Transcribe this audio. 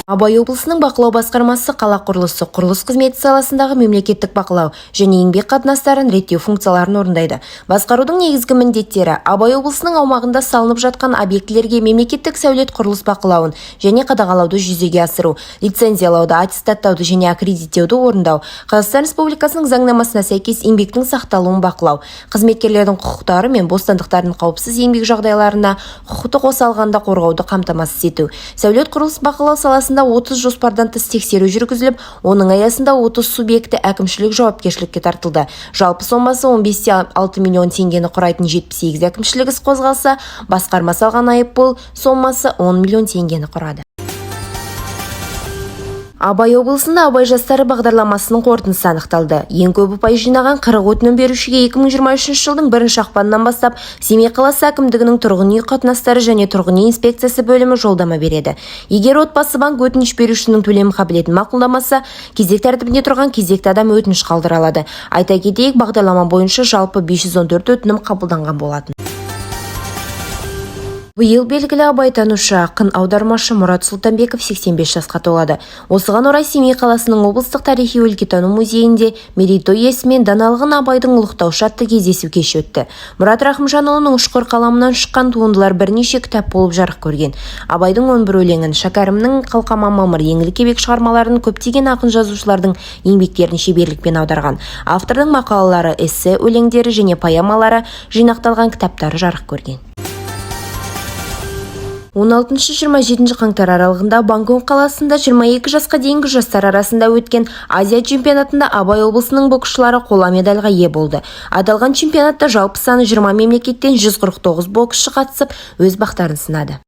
Абай облысының бақылау басқармасы қала құрылысы, құрылыс қызметі саласындағы мемлекеттік бақылау және еңбек қатынастарын реттеу функцияларын орындайды. Басқарудың негізгі міндеттері Абай облысының аумағында салынып жатқан объектілерге мемлекеттік сәулет құрылыс бақылауын және қадағалауды жүзеге асыру, лицензиялауды, аттестаттауды және аккредиттеуді орындау, Қазақстан Республикасының заңнамасына сәйкес еңбектің сақталуын бақылау, қызметкерлердің құқықтары мен бостандықтарын қауіпсіз еңбек жағдайларына құқықтық осалғанда қорғауды қамтамасыз ету. Сәулет құрылыс бақылау саласында 30 жоспардан тыс тексеру жүргізіліп, оның аясында 30 субъекті әкімшілік жауапкершілікке тартылды. Жалпы сомасы 15,6 миллион теңгені құрайтын 78 әкімшілік іс қозғалса, басқарма салған айыппұл сомасы 10 миллион теңгені құрады. Абай облысында Абай жастары бағдарламасының қорытындысы анықталды. Ең көп ұпай жинаған 40 өтінім берушіге 2023 жылдың 1 ақпанынан бастап Семей қаласы әкімдігінің тұрғын үй қатынастары және тұрғын үй инспекциясы бөлімі жолдама береді. Егер отбасы банк өтініш берушінің төлем қабілетін мақұлдамаса, кезек тәртібінде тұрған кезекті адам өтініш қалдыра алады. Айта кетейік, бағдарлама бойынша жалпы 514 өтінім қабылданған болатын. Биыл белгілі абайтанушы, ақын, аудармашы Мұрат Сұлтанбеков 85 жасқа толады. Осыған орай Семей қаласының облыстық тарихи өлкетану музейінде мерейтой иесімен даналығын Абайдың ұлықтаушы атты кездесу кеші өтті. Мұрат Рахымжанұлының ұшқыр қаламынан шыққан туындылар бірнеше кітап болып жарық көрген. Абайдың 11 өлеңін, Шәкәрімнің Қалқаман мамыр, Еңлік Кебек шығармаларын көптеген ақын жазушылардың еңбектерін шеберлікпен аударған. Автордың мақалалары, эссе, өлеңдері және поэмалары жинақталған кітаптары жарық көрген. 16-27 қаңтар аралығында Бангкок қаласында 22 жасқа дейінгі жастар арасында өткен Азия чемпионатында Абай облысының боксшылары қола медальға ие болды. Аталған чемпионатта жалпы саны 20 мемлекеттен 149 боксшы қатысып, өз бақтарын сынады.